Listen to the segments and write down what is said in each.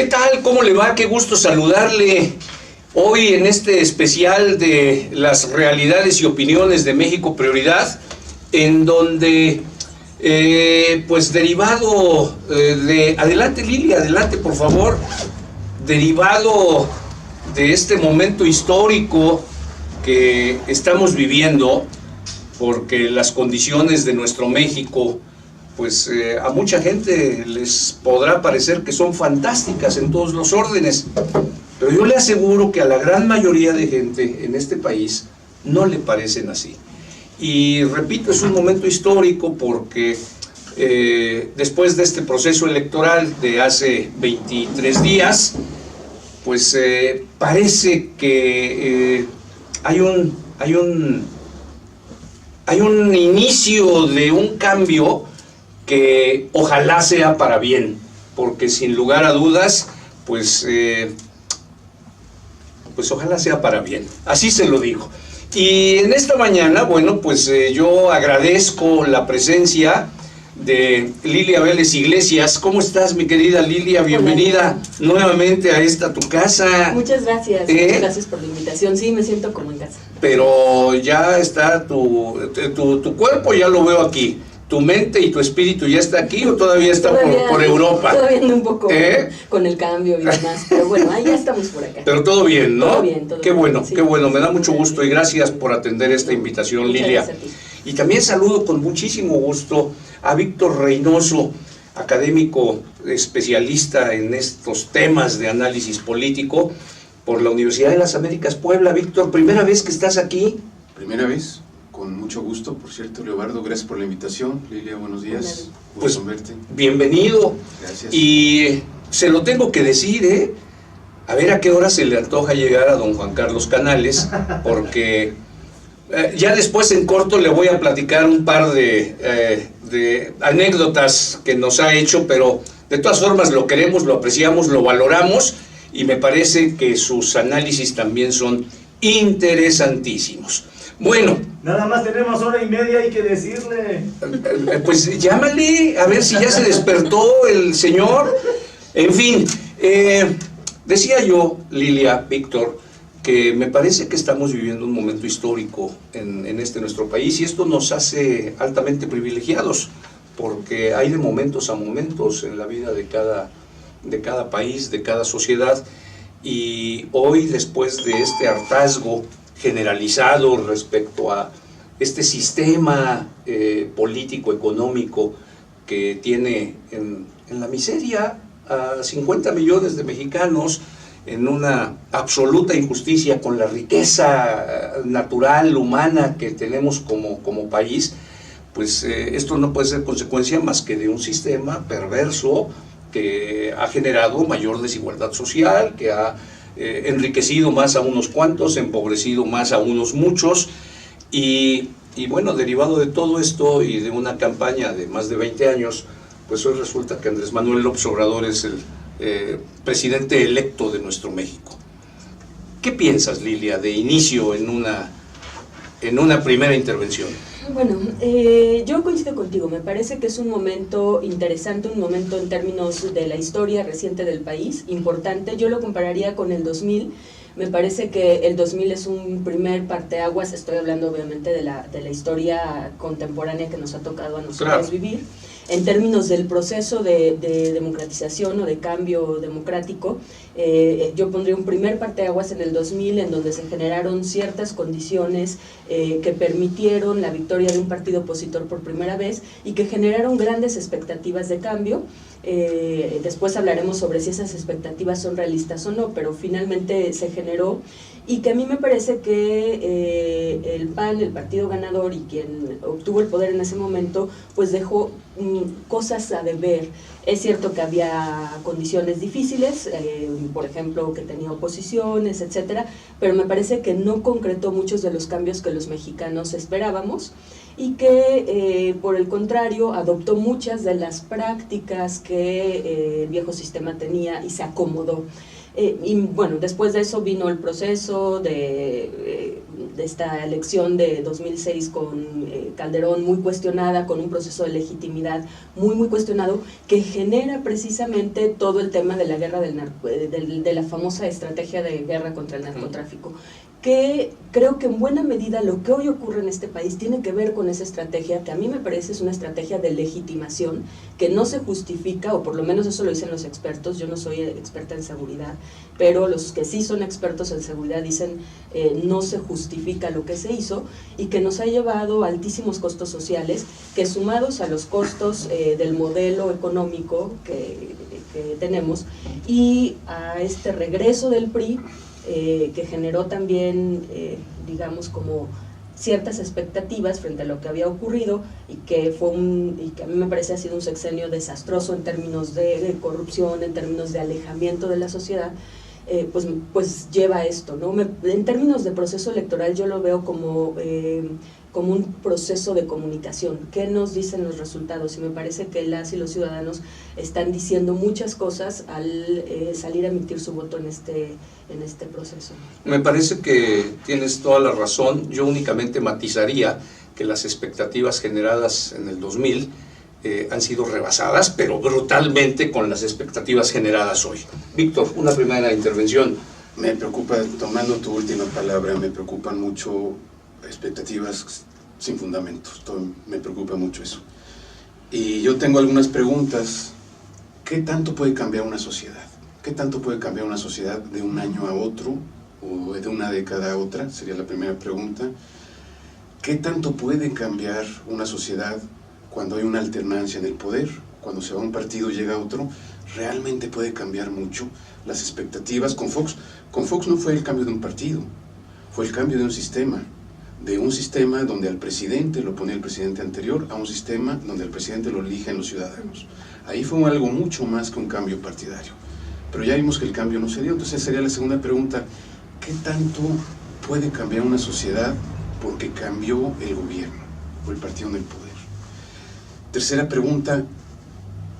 ¿Qué tal? ¿Cómo le va? Qué gusto saludarle hoy en este especial de las realidades y opiniones de México Prioridad, en donde, pues derivado de... Adelante Lili, adelante por favor. Derivado de este momento histórico que estamos viviendo, porque las condiciones de nuestro México, pues a mucha gente les podrá parecer que son fantásticas en todos los órdenes, pero yo le aseguro que a la gran mayoría de gente en este país no le parecen así. Y repito, es un momento histórico porque después de este proceso electoral de hace 23 días, pues parece que hay un inicio de un cambio que ojalá sea para bien, porque sin lugar a dudas, pues ojalá sea para bien, así se lo digo. Y en esta mañana, bueno, pues yo agradezco la presencia de Lilia Vélez Iglesias. ¿Cómo estás, mi querida Lilia? Bienvenida nuevamente a esta tu casa. Muchas gracias, muchas gracias por la invitación. Sí, me siento como en casa. Pero ya está tu cuerpo, ya lo veo aquí. ¿Tu mente y tu espíritu ya está aquí o todavía está por Europa? Todavía ando un poco con el cambio y demás, pero bueno, ahí ya estamos por acá. Pero todo bien, ¿no? Todo bien, todo qué bien. Bueno, sí, qué bueno, me da sí, mucho gusto y gracias por atender esta invitación, muchas Lilia. Gracias a ti. Y también saludo con muchísimo gusto a Víctor Reynoso, académico especialista en estos temas de análisis político por la Universidad de las Américas Puebla. Víctor, ¿primera vez que estás aquí? Primera vez, con mucho gusto, por cierto, Leobardo, gracias por la invitación. Lilia, buenos días. Pues verte. Bienvenido. Gracias. Y se lo tengo que decir, a ver a qué hora se le antoja llegar a don Juan Carlos Canales, porque ya después en corto le voy a platicar un par de anécdotas que nos ha hecho, pero de todas formas lo queremos, lo apreciamos, lo valoramos y me parece que sus análisis también son interesantísimos. Bueno. Nada más tenemos hora y media, hay que decirle. Pues llámale, a ver si ya se despertó el señor. En fin, decía yo, Lilia, Víctor, que me parece que estamos viviendo un momento histórico en nuestro país y esto nos hace altamente privilegiados, porque hay de momentos a momentos en la vida de cada país, de cada sociedad, y hoy, después de este hartazgo generalizado respecto a este sistema político-económico que tiene en la miseria a 50 millones de mexicanos, en una absoluta injusticia con la riqueza natural, humana que tenemos como país, pues esto no puede ser consecuencia más que de un sistema perverso que ha generado mayor desigualdad social, que ha enriquecido más a unos cuantos, empobrecido más a unos muchos, y bueno, derivado de todo esto y de una campaña de más de 20 años, pues hoy resulta que Andrés Manuel López Obrador es el presidente electo de nuestro México. ¿Qué piensas, Lilia, de inicio en una primera intervención? Bueno, yo coincido contigo, me parece que es un momento interesante, un momento en términos de la historia reciente del país, importante. Yo lo compararía con el 2000, me parece que el 2000 es un primer parteaguas, estoy hablando obviamente de la historia contemporánea que nos ha tocado a nosotros Claro. vivir. En términos del proceso de democratización o de cambio democrático, yo pondría un primer parteaguas en el 2000 en donde se generaron ciertas condiciones que permitieron la victoria de un partido opositor por primera vez y que generaron grandes expectativas de cambio. Después hablaremos sobre si esas expectativas son realistas o no, pero finalmente se generó, y que a mí me parece que el PAN, el partido ganador y quien obtuvo el poder en ese momento, pues dejó cosas a deber. Es cierto que había condiciones difíciles, por ejemplo, que tenía oposiciones, etcétera, pero me parece que no concretó muchos de los cambios que los mexicanos esperábamos, y que por el contrario adoptó muchas de las prácticas que el viejo sistema tenía y se acomodó. Y bueno, después de eso vino el proceso de esta elección de 2006 con Calderón muy cuestionada, con un proceso de legitimidad muy cuestionado, que genera precisamente todo el tema de la guerra de la famosa estrategia de guerra contra el narcotráfico, que creo que en buena medida lo que hoy ocurre en este país tiene que ver con esa estrategia, que a mí me parece es una estrategia de legitimación, que no se justifica, o por lo menos eso lo dicen los expertos. Yo no soy experta en seguridad, pero los que sí son expertos en seguridad dicen no se justifica lo que se hizo, y que nos ha llevado a altísimos costos sociales, que sumados a los costos del modelo económico que tenemos, y a este regreso del PRI, que generó también, digamos, como ciertas expectativas frente a lo que había ocurrido, y que a mí me parece ha sido un sexenio desastroso en términos de corrupción, en términos de alejamiento de la sociedad. Pues lleva a esto, ¿no? En términos de proceso electoral yo lo veo como un proceso de comunicación. ¿Qué nos dicen los resultados? Y me parece que las y los ciudadanos están diciendo muchas cosas al salir a emitir su voto en este proceso. Me parece que tienes toda la razón. Yo únicamente matizaría que las expectativas generadas en el 2000 han sido rebasadas, pero brutalmente, con las expectativas generadas hoy. Víctor, una primera intervención. Me preocupa, tomando tu última palabra, me preocupan mucho expectativas sin fundamentos. Me preocupa mucho eso. Y yo tengo algunas preguntas. ¿Qué tanto puede cambiar una sociedad? ¿Qué tanto puede cambiar una sociedad de un año a otro, o de una década a otra? Sería la primera pregunta. ¿Qué tanto puede cambiar una sociedad cuando hay una alternancia en el poder? Cuando se va un partido y llega otro, realmente puede cambiar mucho las expectativas. Con Fox no fue el cambio de un partido, fue el cambio de un sistema donde al presidente lo ponía el presidente anterior, a un sistema donde el presidente lo eligen los ciudadanos. Ahí fue algo mucho más que un cambio partidario. Pero ya vimos que el cambio no se dio. Entonces sería la segunda pregunta: ¿qué tanto puede cambiar una sociedad porque cambió el gobierno o el partido en el poder? Tercera pregunta: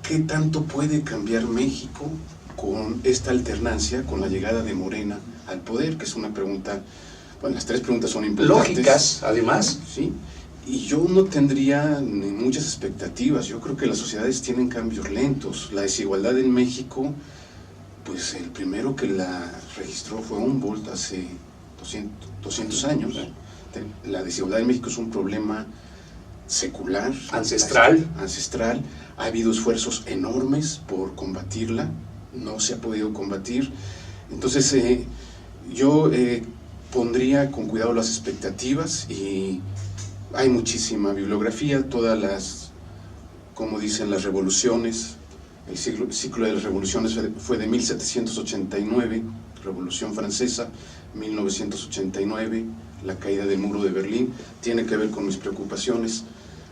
¿qué tanto puede cambiar México con esta alternancia, con la llegada de Morena al poder? Que es una pregunta, bueno, las tres preguntas son importantes. Lógicas, además. Sí, y yo no tendría ni muchas expectativas. Yo creo que las sociedades tienen cambios lentos. La desigualdad en México, pues el primero que la registró fue Humboldt hace 200 años. La desigualdad en México es un problema secular, ancestral. Ha habido esfuerzos enormes por combatirla, no se ha podido combatir. Entonces yo pondría con cuidado las expectativas, y hay muchísima bibliografía, todas las, como dicen, las revoluciones. El ciclo de las revoluciones fue de 1789, Revolución Francesa, 1989, la caída del muro de Berlín. Tiene que ver con mis preocupaciones.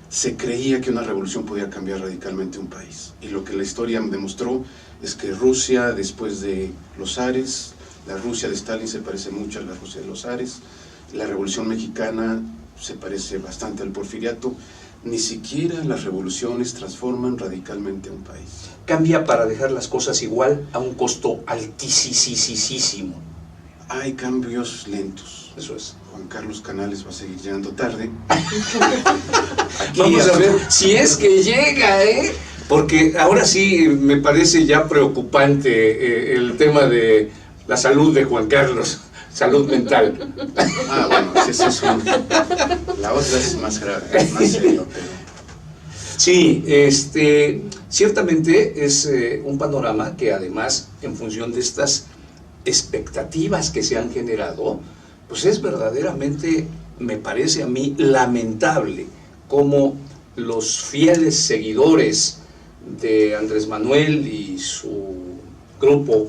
Se creía que una revolución podía cambiar radicalmente un país, y lo que la historia demostró es que Rusia, después de los zares, la Rusia de Stalin se parece mucho a la Rusia de los zares, la Revolución Mexicana se parece bastante al porfiriato. Ni siquiera las revoluciones transforman radicalmente a un país. Cambia para dejar las cosas igual a un costo altísimo. Hay cambios lentos. Eso es. Juan Carlos Canales va a seguir llegando tarde. Vamos a ver si es que llega, porque ahora sí me parece ya preocupante el tema de la salud de Juan Carlos, salud mental. Bueno, esa es la otra es más grave, más serio, pero... Sí, ciertamente es un panorama que, además, en función de estas expectativas que se han generado, pues es verdaderamente, me parece a mí, lamentable cómo los fieles seguidores de Andrés Manuel y su grupo,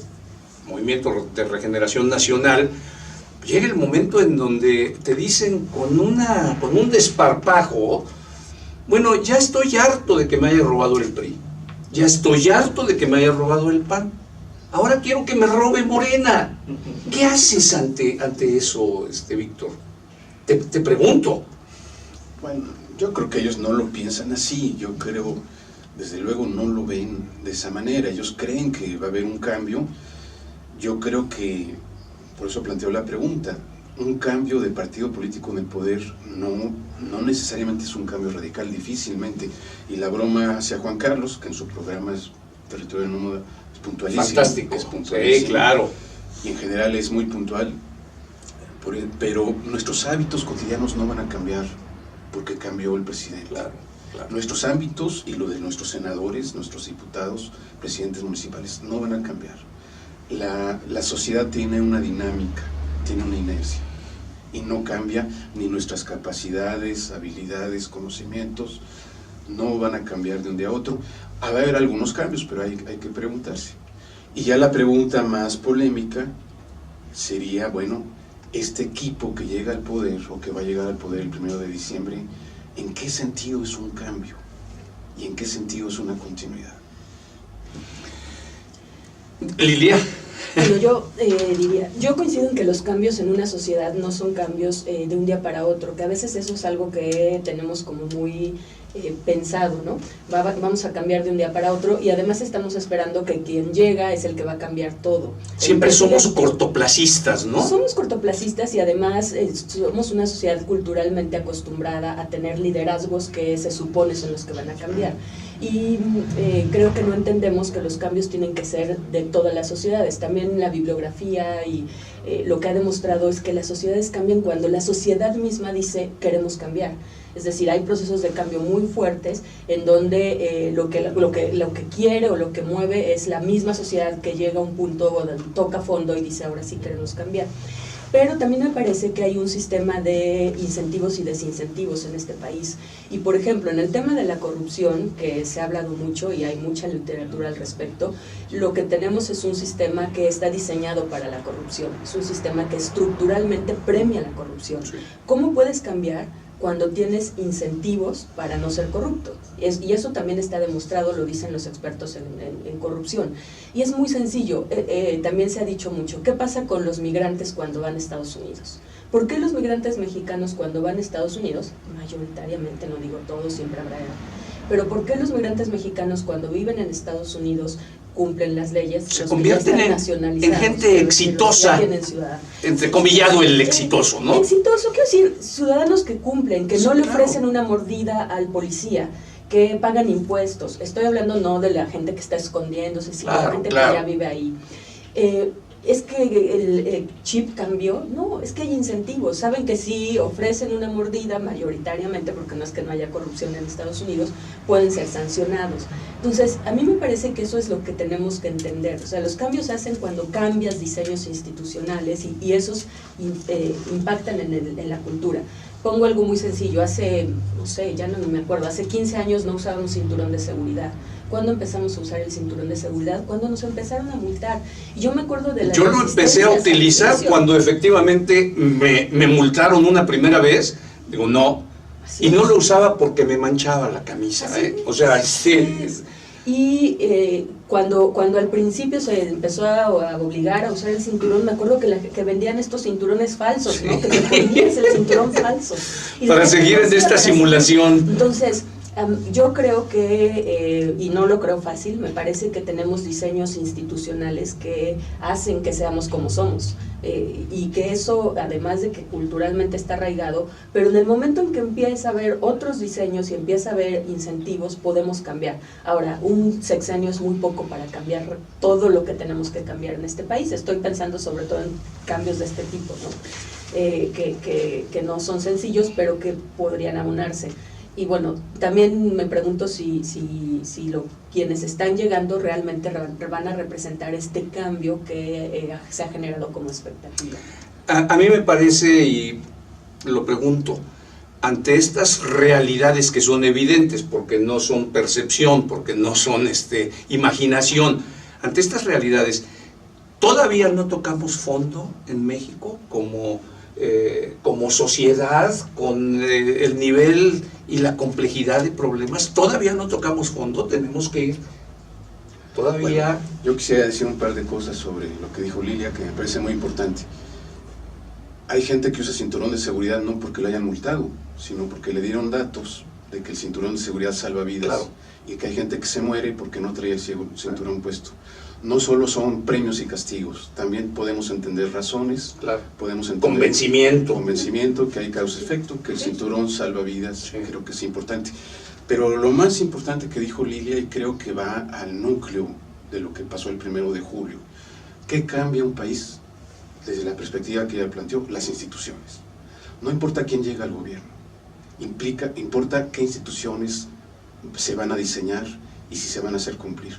Movimiento de Regeneración Nacional, llega el momento en donde te dicen con un desparpajo: bueno, ya estoy harto de que me haya robado el PRI, ya estoy harto de que me haya robado el PAN, ahora quiero que me robe Morena. ¿Qué haces ante eso, Víctor? Te pregunto. Bueno, yo creo que ellos no lo piensan así. Yo creo, desde luego, no lo ven de esa manera. Ellos creen que va a haber un cambio. Yo creo que, por eso planteo la pregunta, un cambio de partido político en el poder no necesariamente es un cambio radical, difícilmente. Y la broma hacia Juan Carlos, que en su programa es Territorio Nómada, es puntualísimo. Fantástico. Es puntualísimo. Sí, claro. Y en general es muy puntual. Pero nuestros hábitos cotidianos no van a cambiar porque cambió el presidente. Claro, claro. Nuestros ámbitos y lo de nuestros senadores, nuestros diputados, presidentes municipales, no van a cambiar. La sociedad tiene una dinámica, tiene una inercia, y no cambia, ni nuestras capacidades, habilidades, conocimientos, no van a cambiar de un día a otro. Va a haber algunos cambios, pero hay que preguntarse. Y ya la pregunta más polémica sería, bueno, este equipo que llega al poder, o que va a llegar al poder el 1 de diciembre, ¿en qué sentido es un cambio? ¿Y en qué sentido es una continuidad? Lilia. Bueno, yo diría, yo coincido en que los cambios en una sociedad no son cambios de un día para otro, que a veces eso es algo que tenemos como muy pensado, ¿no? Vamos a cambiar de un día para otro, y además estamos esperando que quien llega es el que va a cambiar todo. Siempre somos cortoplacistas, ¿no? Somos cortoplacistas, y además somos una sociedad culturalmente acostumbrada a tener liderazgos que se supone son los que van a cambiar. Y creo que no entendemos que los cambios tienen que ser de todas las sociedades. También la bibliografía y lo que ha demostrado es que las sociedades cambian cuando la sociedad misma dice queremos cambiar. Es decir, hay procesos de cambio muy fuertes en donde lo que quiere o lo que mueve es la misma sociedad que llega a un punto donde toca fondo y dice ahora sí queremos cambiar. Pero también me parece que hay un sistema de incentivos y desincentivos en este país. Y por ejemplo, en el tema de la corrupción, que se ha hablado mucho y hay mucha literatura al respecto, lo que tenemos es un sistema que está diseñado para la corrupción. Es un sistema que estructuralmente premia la corrupción. ¿Cómo puedes cambiar cuando tienes incentivos para no ser corrupto? Y eso también está demostrado, lo dicen los expertos en corrupción. Y es muy sencillo, también se ha dicho mucho, ¿qué pasa con los migrantes cuando van a Estados Unidos? ¿Por qué los migrantes mexicanos cuando van a Estados Unidos, mayoritariamente, no digo todos, siempre habrá, pero por qué los migrantes mexicanos cuando viven en Estados Unidos cumplen las leyes, se convierten en gente exitosa, entrecomillado el exitoso, ¿no? Exitoso, quiero decir, ciudadanos que cumplen, que no le ofrecen una mordida al policía, que pagan impuestos. Estoy hablando no de la gente que está escondiéndose, sino de la gente que ya vive ahí. ¿Es que el chip cambió? No, es que hay incentivos. Saben que si ofrecen una mordida, mayoritariamente, porque no es que no haya corrupción en Estados Unidos, pueden ser sancionados. Entonces, a mí me parece que eso es lo que tenemos que entender. O sea, los cambios se hacen cuando cambias diseños institucionales y esos impactan en la cultura. Pongo algo muy sencillo. Hace, no sé, ya no me acuerdo, hace 15 años no usábamos cinturón de seguridad. ¿Cuándo empezamos a usar el cinturón de seguridad? Cuando nos empezaron a multar. Y yo me acuerdo de la... Yo lo empecé a utilizar cuando efectivamente me multaron una primera vez. Digo, no. Así y no lo usaba porque me manchaba la camisa. O sea, sí. Y cuando al principio se empezó a obligar a usar el cinturón, me acuerdo que vendían estos cinturones falsos, ¿no? Que te ponías el cinturón falso. Y para seguir en esta simulación. Entonces, yo creo que, y no lo creo fácil, me parece que tenemos diseños institucionales que hacen que seamos como somos, y que eso, además de que culturalmente está arraigado, pero en el momento en que empieza a haber otros diseños y empieza a haber incentivos, podemos cambiar. Ahora, un sexenio es muy poco para cambiar todo lo que tenemos que cambiar en este país. Estoy pensando sobre todo en cambios de este tipo, ¿no? Que no son sencillos, pero que podrían aunarse. Y bueno, también me pregunto si quienes están llegando realmente van a representar este cambio que se ha generado como expectativa. A mí me parece, y lo pregunto, ante estas realidades que son evidentes, porque no son percepción, porque no son imaginación, ante estas realidades, ¿todavía no tocamos fondo en México como sociedad, con el nivel y la complejidad de problemas? Todavía no tocamos fondo, tenemos que ir todavía. Bueno, yo quisiera decir un par de cosas sobre lo que dijo Lilia, que me parece muy importante. Hay gente que usa cinturón de seguridad no porque lo hayan multado, sino porque le dieron datos de que el cinturón de seguridad salva vidas. Claro. Y que hay gente que se muere porque no trae el cinturón puesto. no solo son premios y castigos, también podemos entender razones, Claro. podemos entender convencimiento, que hay causa-efecto, que el cinturón salva vidas, sí. Creo que es importante. Pero lo más importante que dijo Lilia, y creo que va al núcleo de lo que pasó el 1 de julio, ¿qué cambia un país desde la perspectiva que ella planteó? Las instituciones. No importa quién llega al gobierno, importa qué instituciones se van a diseñar y si se van a hacer cumplir.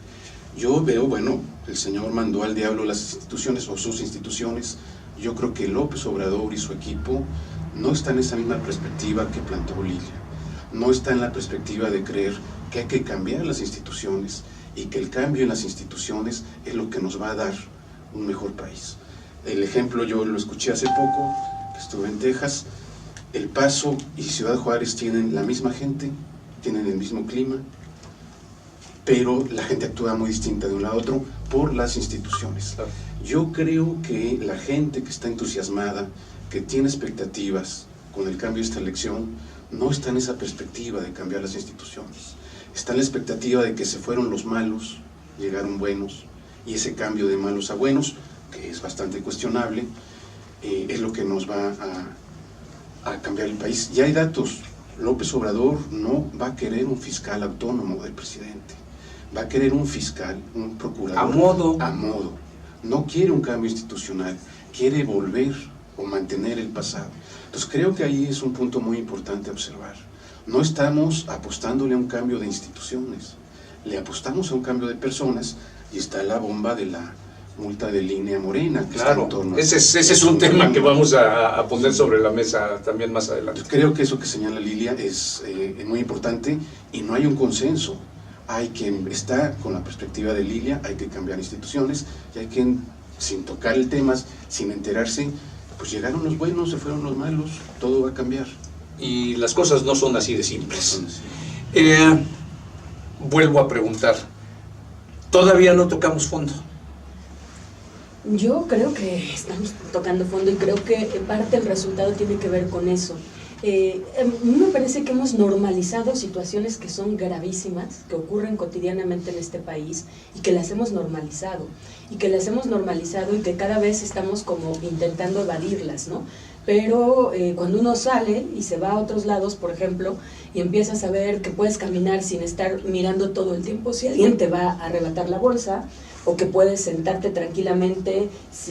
Yo veo, bueno, el señor mandó al diablo las instituciones o sus instituciones. Yo creo que López Obrador y su equipo no están en esa misma perspectiva que planteó Lilia. No está en la perspectiva de creer que hay que cambiar las instituciones y que el cambio en las instituciones es lo que nos va a dar un mejor país. El ejemplo yo lo escuché hace poco, que estuve en Texas. El Paso y Ciudad Juárez tienen la misma gente, tienen el mismo clima, pero la gente actúa muy distinta de un lado a otro por las instituciones. Yo creo que la gente que está entusiasmada, que tiene expectativas con el cambio de esta elección, no está en esa perspectiva de cambiar las instituciones. Está en la expectativa de que se fueron los malos, llegaron buenos, y ese cambio de malos a buenos, que es bastante cuestionable, es lo que nos va a cambiar el país. Ya hay datos. López Obrador no va a querer un fiscal autónomo del presidente. Va a querer un fiscal, un procurador. A modo. No quiere un cambio institucional, quiere volver o mantener el pasado. Entonces creo que ahí es un punto muy importante a observar. No estamos apostándole a un cambio de instituciones, le apostamos a un cambio de personas, y está la bomba de la multa de línea Morena. Claro, ese es un tema que vamos a poner sobre la mesa también más adelante. Yo creo que eso que señala Lilia es muy importante, y no hay un consenso. Hay quien está con la perspectiva de Lilia, hay que cambiar instituciones, y hay quien, sin tocar el tema, sin enterarse, pues llegaron los buenos, se fueron los malos, todo va a cambiar. Y las cosas no son así de simples. Vuelvo a preguntar, ¿todavía no tocamos fondo? Yo creo que estamos tocando fondo, y creo que parte del resultado tiene que ver con eso. A mí me parece que hemos normalizado situaciones que son gravísimas, que ocurren cotidianamente en este país, y que las hemos normalizado, y que cada vez estamos como intentando evadirlas, ¿no? Pero cuando uno sale y se va a otros lados, por ejemplo, y empiezas a ver que puedes caminar sin estar mirando todo el tiempo si alguien te va a arrebatar la bolsa, o que puedes sentarte tranquilamente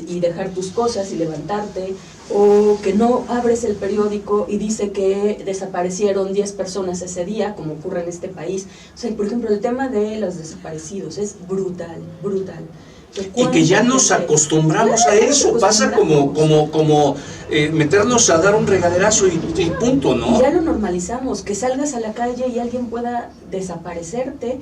y dejar tus cosas y levantarte, o que no abres el periódico y dice que desaparecieron 10 personas ese día, como ocurre en este país. O sea, por ejemplo, el tema de los desaparecidos es brutal. Y que ya nos acostumbramos a eso, pasa como meternos a dar un regaderazo y punto, ¿no? Y ya lo normalizamos, que salgas a la calle y alguien pueda desaparecerte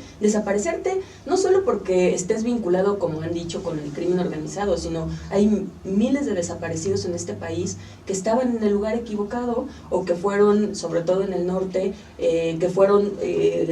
no solo porque estés vinculado, como han dicho, con el crimen organizado, sino hay miles de desaparecidos en este país que estaban en el lugar equivocado, o que fueron, sobre todo en el norte, que fueron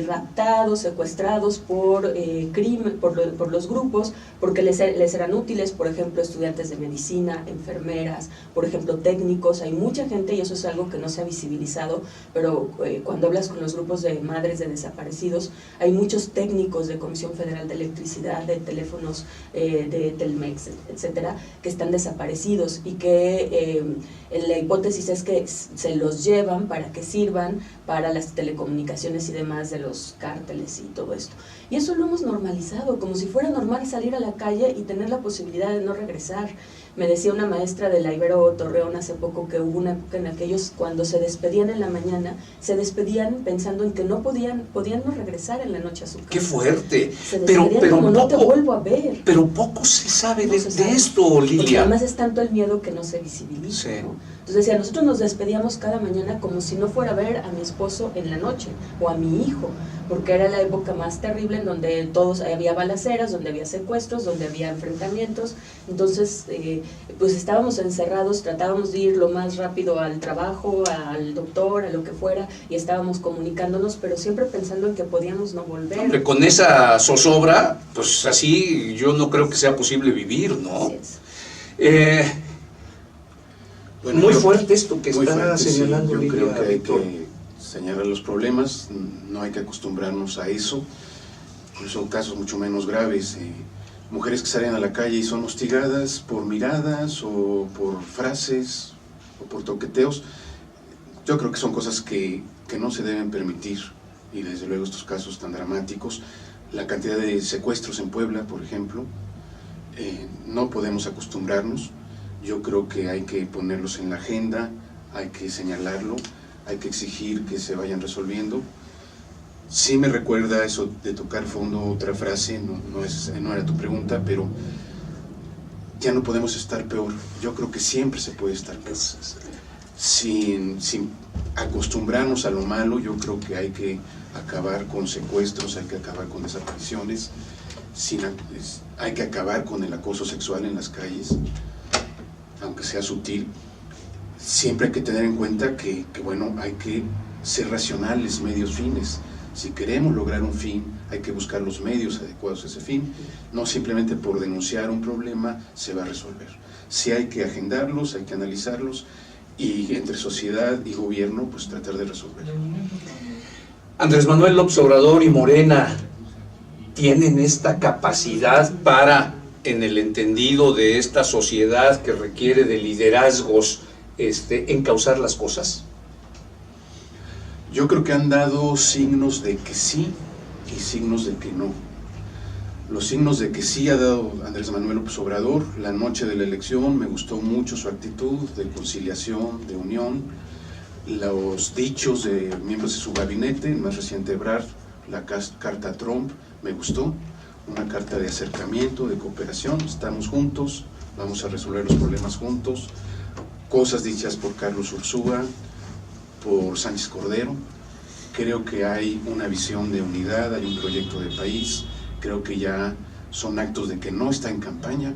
raptados, secuestrados por crimen, por los grupos, porque les eran útiles, por ejemplo, estudiantes de medicina, enfermeras, por ejemplo, técnicos. Hay mucha gente, y eso es algo que no se ha visibilizado, pero cuando hablas con los grupos de madres de desaparecidos, hay muchos técnicos de Comisión Federal de Electricidad, de teléfonos, de Telmex, etcétera, que están desaparecidos, y que la hipótesis es que se los llevan para que sirvan para las telecomunicaciones y demás de los cárteles y todo esto. Y eso lo hemos normalizado, como si fuera normal salir a la calle y tener la posibilidad de no regresar. Me decía una maestra de la Ibero Torreón hace poco que hubo una época en la que ellos, cuando se despedían en la mañana, se despedían pensando en que no podían no regresar en la noche a su casa. ¡Qué fuerte! Se despedían como no te vuelvo a ver. Pero poco se sabe de esto, Lilia. Porque además es tanto el miedo que no se visibiliza, sí, ¿no? Entonces decía, nosotros nos despedíamos cada mañana como si no fuera a ver a mi esposo en la noche, o a mi hijo, porque era la época más terrible en donde había balaceras, donde había secuestros, donde había enfrentamientos. Entonces, pues estábamos encerrados, tratábamos de ir lo más rápido al trabajo, al doctor, a lo que fuera, y estábamos comunicándonos, pero siempre pensando en que podíamos no volver. Hombre, con esa zozobra, pues así yo no creo que sea posible vivir, ¿no? Así es. Bueno, muy fuerte esto que está fuerte, señalando, sí. Yo Lilia, creo que hay Víctor. que señalar los problemas, no hay que acostumbrarnos a eso. Incluso casos mucho menos graves, mujeres que salen a la calle y son hostigadas por miradas o por frases o por toqueteos. Yo creo que son cosas que no se deben permitir, y desde luego estos casos tan dramáticos, la cantidad de secuestros en Puebla, por ejemplo, no podemos acostumbrarnos. Yo creo que hay que ponerlos en la agenda, hay que señalarlo, hay que exigir que se vayan resolviendo. Sí me recuerda eso de tocar fondo, otra frase, no era tu pregunta, pero ya no podemos estar peor. Yo creo que siempre se puede estar peor. Sin acostumbrarnos a lo malo, yo creo que hay que acabar con secuestros, hay que acabar con desapariciones, hay que acabar con el acoso sexual en las calles, aunque sea sutil. Siempre hay que tener en cuenta que bueno, hay que ser racionales, medios, fines. Si queremos lograr un fin, hay que buscar los medios adecuados a ese fin. No simplemente por denunciar un problema se va a resolver. Sí hay que agendarlos, hay que analizarlos, y entre sociedad y gobierno, pues tratar de resolver. Andrés Manuel López Obrador y Morena tienen esta capacidad para, en el entendido de esta sociedad que requiere de liderazgos, encauzar las cosas. Yo creo que han dado signos de que sí y signos de que no. Los signos de que sí ha dado Andrés Manuel López Obrador: la noche de la elección me gustó mucho su actitud de conciliación, de unión, los dichos de miembros de su gabinete, el más reciente Ebrard, la carta a Trump, me gustó, una carta de acercamiento, de cooperación, estamos juntos, vamos a resolver los problemas juntos, cosas dichas por Carlos Ursúa, por Sánchez Cordero. Creo que hay una visión de unidad, hay un proyecto de país. Creo que ya son actos de que no está en campaña,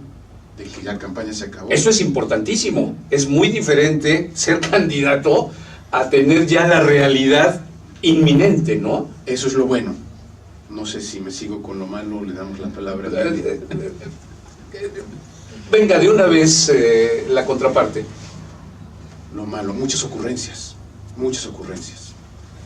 de que la campaña se acabó. Eso es importantísimo. Es muy diferente ser candidato a tener ya la realidad inminente, ¿no? Eso es lo bueno. No sé si me sigo con lo malo, le damos la palabra. Venga, de una vez la contraparte. Lo malo, muchas ocurrencias.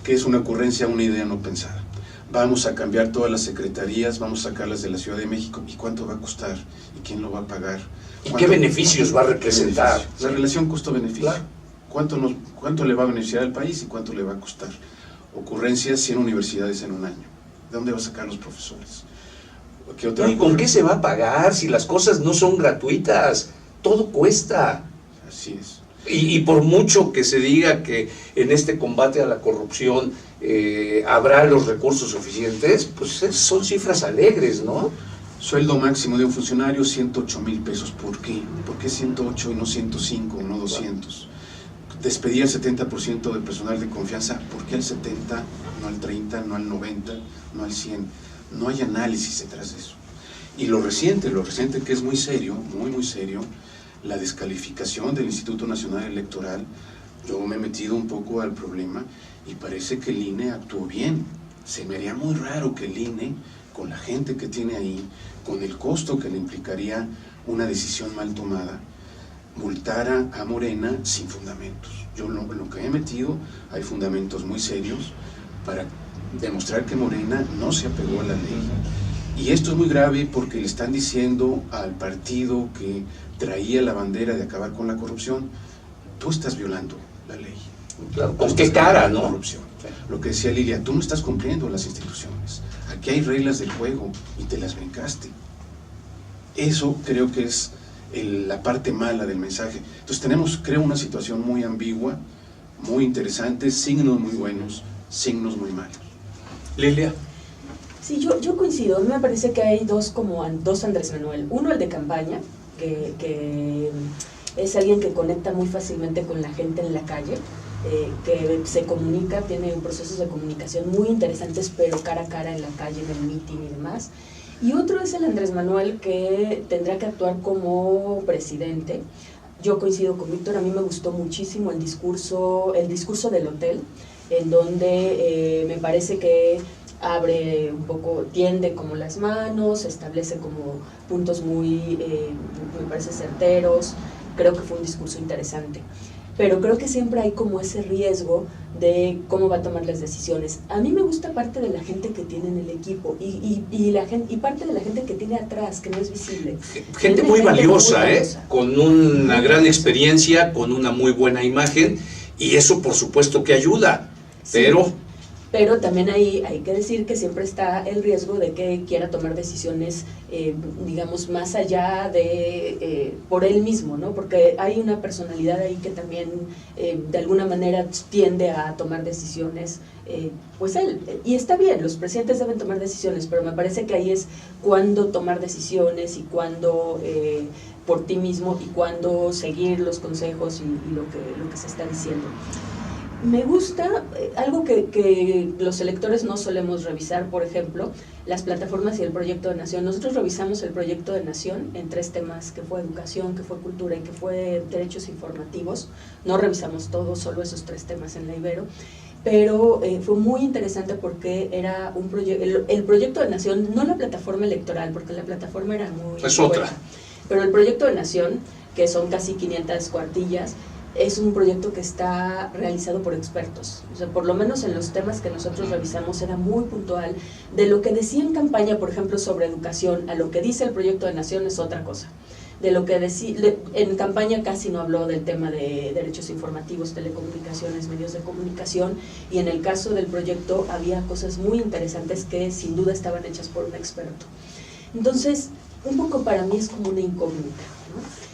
¿Qué es una ocurrencia? Una idea no pensada. Vamos a cambiar todas las secretarías, vamos a sacarlas de la Ciudad de México. ¿Y cuánto va a costar? ¿Y quién lo va a pagar? ¿Y qué beneficios va a representar? La relación costo-beneficio. Claro. ¿Cuánto le va a beneficiar al país y cuánto le va a costar? Ocurrencias: 100 universidades en un año. ¿De dónde va a sacar los profesores? ¿Y con qué se va a pagar si las cosas no son gratuitas? Todo cuesta. Así es. Y por mucho que se diga que en este combate a la corrupción habrá los recursos suficientes, pues son cifras alegres, ¿no? Sueldo máximo de un funcionario, 108,000 pesos. ¿Por qué? ¿Por qué 108 y no 105 o no 200? Despedir al 70% del personal de confianza. ¿Por qué al 70, no al 30, no al 90, no al 100? No hay análisis detrás de eso. Y lo reciente que es muy serio, muy serio, la descalificación del Instituto Nacional Electoral. Yo me he metido un poco al problema y parece que el INE actuó bien. Se me haría muy raro que el INE, con la gente que tiene ahí, con el costo que le implicaría una decisión mal tomada, multara a Morena sin fundamentos. Yo lo que he metido, hay fundamentos muy serios para demostrar que Morena no se apegó a la ley. Y esto es muy grave porque le están diciendo al partido que traía la bandera de acabar con la corrupción: tú estás violando la ley. Claro, ¿con qué cara, no? Corrupción. Lo que decía Lilia, tú no estás cumpliendo las instituciones. Aquí hay reglas del juego y te las brincaste. Eso creo que es la parte mala del mensaje. Entonces creo, una situación muy ambigua, muy interesante, signos muy buenos, signos muy malos. Lilia. Sí, yo coincido. A mí me parece que hay dos Andrés Manuel. Uno, el de campaña, que es alguien que conecta muy fácilmente con la gente en la calle, que se comunica, tiene procesos de comunicación muy interesantes, pero cara a cara en la calle, en el meeting y demás. Y otro es el Andrés Manuel, que tendrá que actuar como presidente. Yo coincido con Víctor, a mí me gustó muchísimo el discurso del hotel, en donde me parece que abre un poco, tiende como las manos, establece como puntos muy, me parece, certeros. Creo que fue un discurso interesante. pero creo que siempre hay como ese riesgo de cómo va a tomar las decisiones. A mí me gusta parte de la gente que tiene en el equipo y parte de la gente que tiene atrás, que no es visible. Gente muy valiosa, con una gran experiencia, con una muy buena imagen, y eso por supuesto que ayuda, sí. Pero también hay que decir que siempre está el riesgo de que quiera tomar decisiones, digamos, más allá de por él mismo, ¿no? Porque hay una personalidad ahí que también de alguna manera tiende a tomar decisiones, pues él. Y está bien, los presidentes deben tomar decisiones, pero me parece que ahí es cuándo tomar decisiones y cuándo por ti mismo y cuándo seguir los consejos y lo que se está diciendo. Me gusta algo que los electores no solemos revisar, por ejemplo, las plataformas y el proyecto de nación. Nosotros revisamos el proyecto de nación en 3 temas, que fue educación, que fue cultura y que fue derechos informativos. No revisamos todo, solo esos 3 temas en la Ibero. Pero fue muy interesante porque era un el proyecto de nación, no la plataforma electoral, porque la plataforma era muy es otra. buena, pero el proyecto de nación, que son casi 500 cuartillas, es un proyecto que está realizado por expertos. O sea, por lo menos en los temas que nosotros revisamos era muy puntual. De lo que decía en campaña, por ejemplo, sobre educación, a lo que dice el proyecto de nación es otra cosa. De lo que decía, en campaña casi no habló del tema de derechos informativos, telecomunicaciones, medios de comunicación, y en el caso del proyecto había cosas muy interesantes que sin duda estaban hechas por un experto. Entonces, un poco para mí es como una incógnita, ¿no?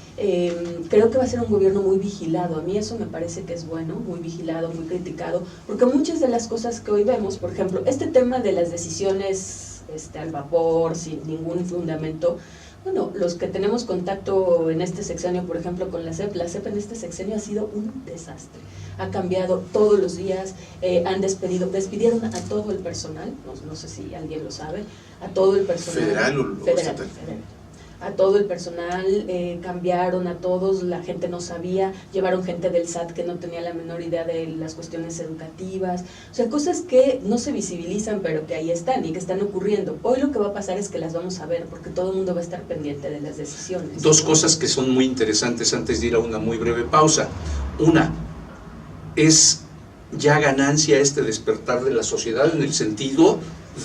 Creo que va a ser un gobierno muy vigilado. A mí eso me parece que es bueno, muy vigilado, muy criticado, porque muchas de las cosas que hoy vemos, por ejemplo, este tema de las decisiones al vapor, sin ningún fundamento, bueno, los que tenemos contacto en este sexenio, por ejemplo, con la CEP en este sexenio ha sido un desastre. Ha cambiado todos los días, despidieron a todo el personal, no sé si alguien lo sabe, a todo el personal. ¿Federal o estatal? Federal. A todo el personal, cambiaron a todos, la gente no sabía, llevaron gente del SAT que no tenía la menor idea de las cuestiones educativas, o sea, cosas que no se visibilizan pero que ahí están y que están ocurriendo. Hoy lo que va a pasar es que las vamos a ver porque todo el mundo va a estar pendiente de las decisiones. 2 cosas que son muy interesantes antes de ir a una muy breve pausa. Una, es ya ganancia despertar de la sociedad en el sentido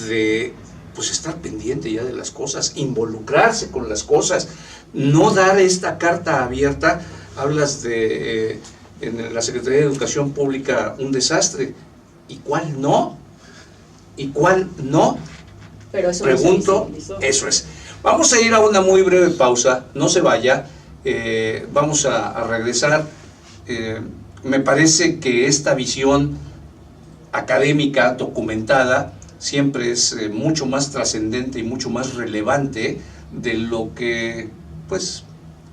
de pues estar pendiente ya de las cosas, involucrarse con las cosas, no dar esta carta abierta. Hablas de en la Secretaría de Educación Pública un desastre, ¿y cuál no? ¿Y cuál no? Pero eso pregunto, no eso es. Vamos a ir a una muy breve pausa, no se vaya, vamos a regresar. Me parece que esta visión académica, documentada, siempre es mucho más trascendente y mucho más relevante de lo que, pues,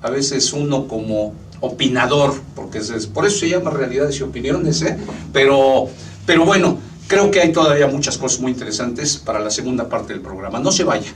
a veces uno como opinador, porque por eso se llama realidades y opiniones, pero bueno, creo que hay todavía muchas cosas muy interesantes para la segunda parte del programa. No se vaya.